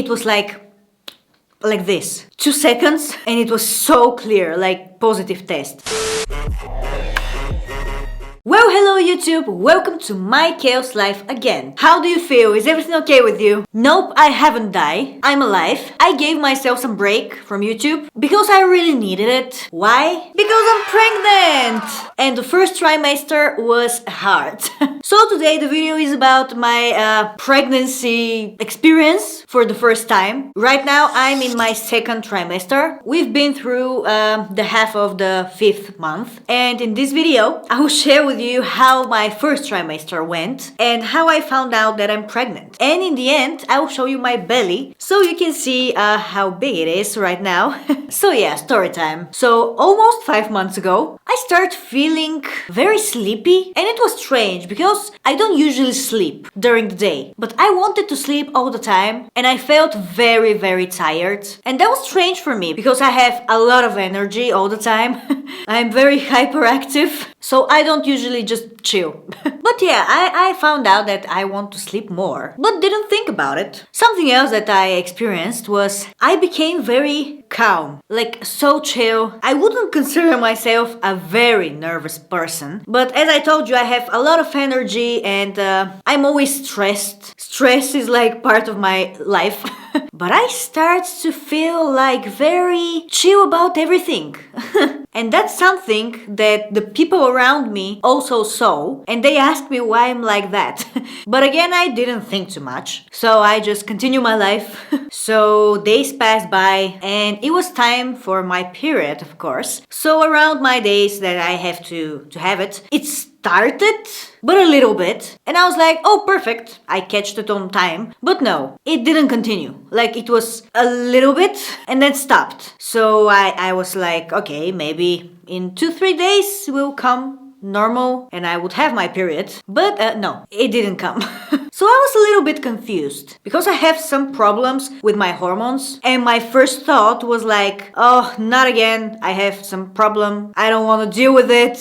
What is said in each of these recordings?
it was like this. 2 seconds and it was so clear, like positive test. Well, hello YouTube, welcome to MyChaosLife again. How do you feel? Is everything okay with you? Nope, I haven't died. I'm alive. I gave myself some break from YouTube because I really needed it. Why? Because I'm pregnant! And the first trimester was hard. So today the video is about my pregnancy experience for the first time. Right now I'm in my second trimester. We've been through the half of the 5th month. And in this video I will share with you how my first trimester went and how I found out that I'm pregnant. And in the end I will show you my belly so you can see how big it is right now. So yeah, story time. So almost 5 months ago I started feeling very sleepy, and it was strange because I don't usually sleep during the day, but I wanted to sleep all the time and I felt very tired. And that was strange for me because I have a lot of energy all the time. I'm very hyperactive, so I don't usually just chill. But yeah, I found out that I want to sleep more, but didn't think about it. Something else that I experienced was I became very calm, like so chill. I wouldn't consider myself a very nervous person, but as I told you, I have a lot of energy and I'm always stressed. Stress is like part of my life. But I start to feel like very chill about everything. And that's something that the people around me also saw, and they asked me why I'm like that. But again, I didn't think too much, so I just continue my life. So days passed by and it was time for my period, of course. So around my days that I have to have it, it started, but a little bit, and I was like, oh perfect, I catched it on time. But no, it didn't continue. Like it was a little bit and then stopped. So I was like, okay, maybe in 2-3 days will come normal and I would have my period. But no, it didn't come. So I was a little bit confused because I have some problems with my hormones, and my first thought was like, oh, not again, I have some problem, I don't want to deal with it.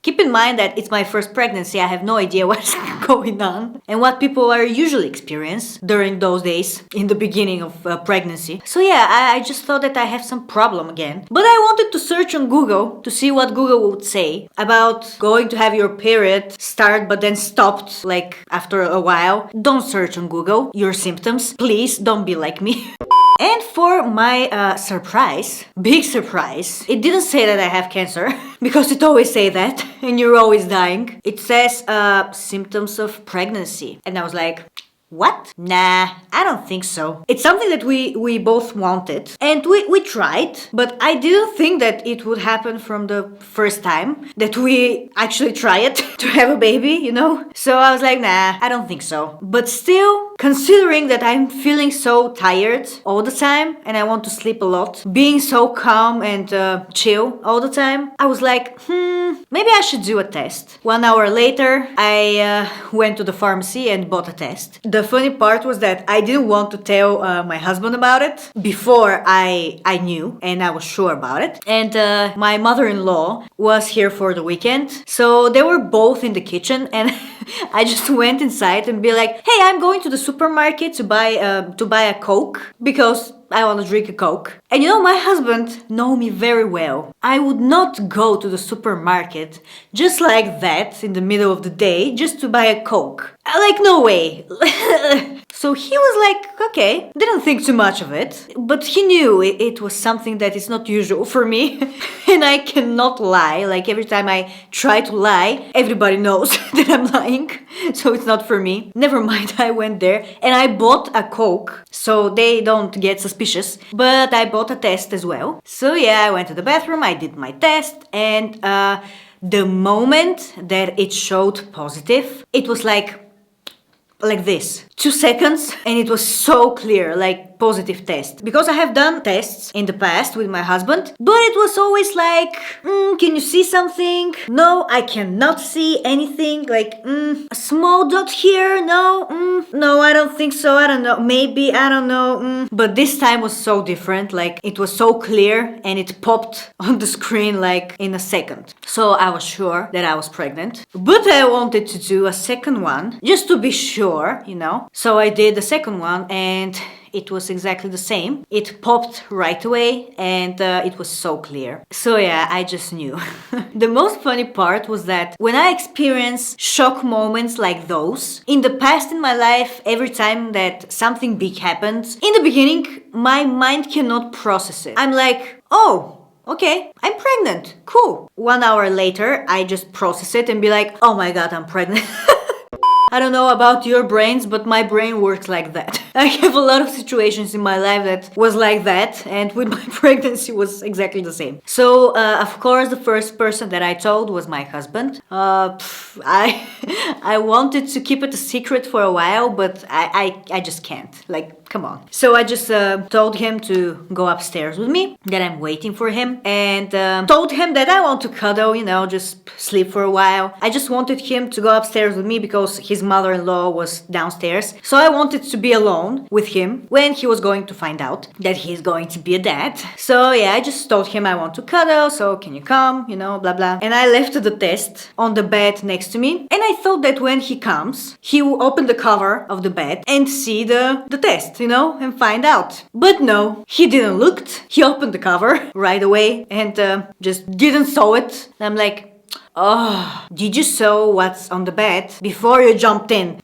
Keep in mind that it's my first pregnancy. I have no idea what's going on and what people are usually experience during those days in the beginning of pregnancy. So yeah, I just thought that I have some problem again. But I wanted to search on Google to see what Google would say about going to have your period start but then stopped like after a while. Don't search on Google your symptoms. Please don't be like me. And for my surprise, big surprise, it didn't say that I have cancer, because it always say that, and you're always dying. It says symptoms of pregnancy. And I was like, what? Nah, I don't think so. It's something that we both wanted, and we tried, but I didn't think that it would happen from the first time that we actually try it to have a baby, you know? So I was like, nah, I don't think so. But still, considering that I'm feeling so tired all the time and I want to sleep a lot, being so calm and chill all the time, I was like, maybe I should do a test. 1 hour later, I went to the pharmacy and bought a test. The funny part was that I didn't want to tell my husband about it before I knew and I was sure about it. And my mother-in-law was here for the weekend, so they were both in the kitchen, and I just went inside and be like, hey, I'm going to the supermarket to buy a Coke because I want to drink a Coke. And you know, my husband know me very well. I would not go to the supermarket just like that in the middle of the day just to buy a Coke. Like, no way. So he was like, okay, didn't think too much of it, but he knew it was something that is not usual for me. And I cannot lie. Like every time I try to lie, everybody knows that I'm lying. So it's not for me. Never mind, I went there and I bought a Coke so they don't get suspicious. But I bought a test as well. So yeah, I went to the bathroom, I did my test, and the moment that it showed positive, it was like this. 2 seconds and it was so clear, like positive test. Because I have done tests in the past with my husband, but it was always like, can you see something? No, I cannot see anything. Like, a small dot here? No, no, I don't think so. I don't know. Maybe, I don't know. But this time was so different. Like, it was so clear and it popped on the screen like in a second. So I was sure that I was pregnant. But I wanted to do a second one just to be sure, you know. So I did the second one and it was exactly the same. It popped right away and it was so clear. So yeah, I just knew. The most funny part was that when I experience shock moments like those, in the past in my life, every time that something big happens, in the beginning, my mind cannot process it. I'm like, oh, okay, I'm pregnant. Cool. 1 hour later, I just process it and be like, oh my god, I'm pregnant. I don't know about your brains, but my brain works like that. I have a lot of situations in my life that was like that, and with my pregnancy was exactly the same. So, of course, the first person that I told was my husband. I I wanted to keep it a secret for a while, but I just can't. Like, come on. So I just told him to go upstairs with me, that I'm waiting for him, and told him that I want to cuddle, you know, just sleep for a while. I just wanted him to go upstairs with me because his mother-in-law was downstairs. So I wanted to be alone with him when he was going to find out that he's going to be a dad. So yeah, I just told him I want to cuddle, so can you come, you know, blah blah. And I left the test on the bed next to me, and I thought that when he comes, he will open the cover of the bed and see the test, you know, and find out. But no, he didn't look. He opened the cover right away and just didn't saw it. And I'm like, oh, did you saw what's on the bed before you jumped in?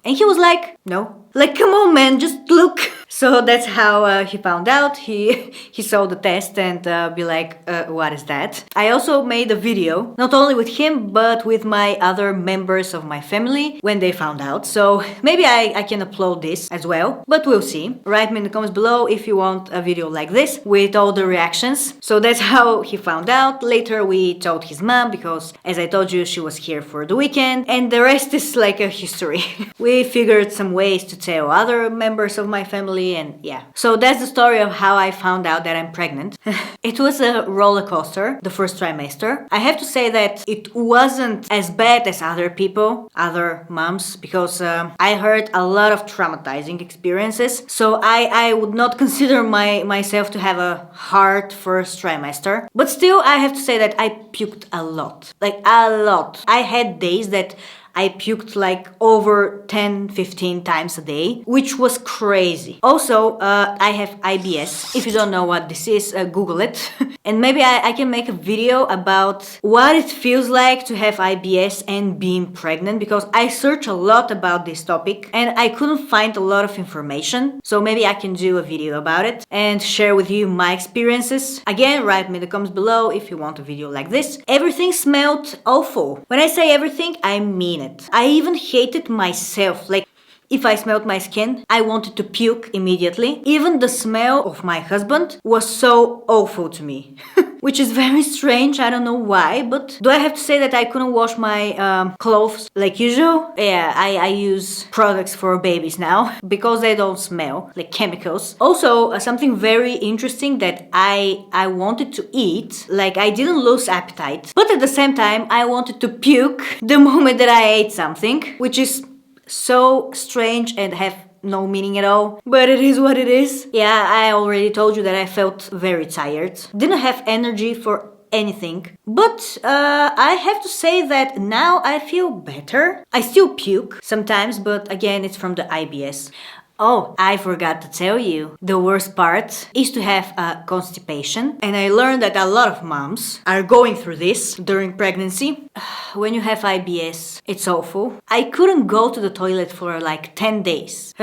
And he was like, no. Like, come on, man, just look. So that's how he found out. He saw the test and be like, what is that? I also made a video, not only with him, but with my other members of my family when they found out. So maybe I can upload this as well, but we'll see. Write me in the comments below if you want a video like this with all the reactions. So that's how he found out. Later we told his mom because, as I told you, she was here for the weekend, and the rest is like a history. We figured some ways to tell other members of my family, and yeah. So that's the story of how I found out that I'm pregnant. It was a roller coaster, the first trimester. I have to say that it wasn't as bad as other people, other moms, because I heard a lot of traumatizing experiences. So I would not consider myself to have a hard first trimester. But still, I have to say that I puked a lot. Like, a lot. I had days that I puked like over 10-15 times a day, which was crazy. Also, I have IBS. If you don't know what this is, Google it. And maybe I can make a video about what it feels like to have IBS and being pregnant, because I searched a lot about this topic and I couldn't find a lot of information. So maybe I can do a video about it and share with you my experiences. Again, write me in the comments below if you want a video like this. Everything smelled awful. When I say everything, I mean it. I even hated myself. Like, if I smelled my skin, I wanted to puke immediately. Even the smell of my husband was so awful to me. Which is very strange, I don't know why, but do I have to say that I couldn't wash my clothes like usual? Yeah, I use products for babies now because they don't smell like chemicals. Also, something very interesting that I wanted to eat, like I didn't lose appetite, but at the same time I wanted to puke the moment that I ate something, which is so strange and have no meaning at all, but it is what it is. Yeah, I already told you that I felt very tired. Didn't have energy for anything. But I have to say that now I feel better. I still puke sometimes, but again, it's from the IBS. Oh, I forgot to tell you, the worst part is to have constipation. And I learned that a lot of moms are going through this during pregnancy. When you have IBS, it's awful. I couldn't go to the toilet for like 10 days.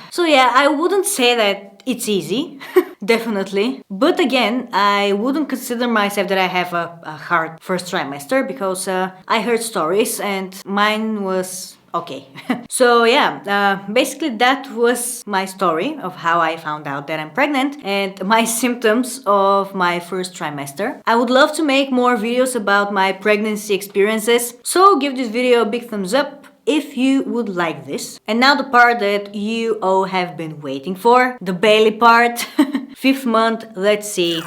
So yeah, I wouldn't say that it's easy, definitely. But again, I wouldn't consider myself that I have a hard first trimester because I heard stories and mine was okay. So yeah, basically that was my story of how I found out that I'm pregnant and my symptoms of my first trimester. I would love to make more videos about my pregnancy experiences, so give this video a big thumbs up if you would like this. And now the part that you all have been waiting for, the Bailey part. 5th month, let's see.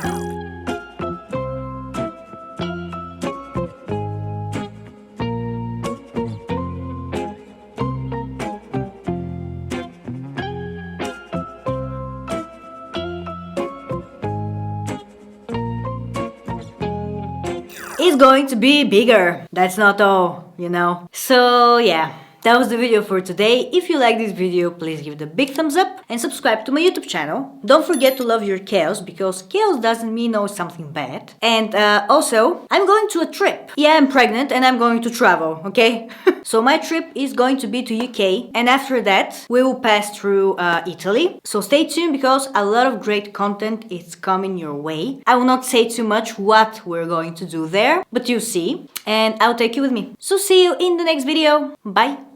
It's going to be bigger. That's not all, you know. So yeah, that was the video for today. If you like this video, please give it a big thumbs up and subscribe to my YouTube channel. Don't forget to love your chaos, because chaos doesn't mean always something bad. And also, I'm going to a trip. Yeah, I'm pregnant and I'm going to travel, okay? So my trip is going to be to UK, and after that we will pass through Italy. So stay tuned, because a lot of great content is coming your way. I will not say too much what we're going to do there, but you'll see, and I'll take you with me. So see you in the next video. Bye!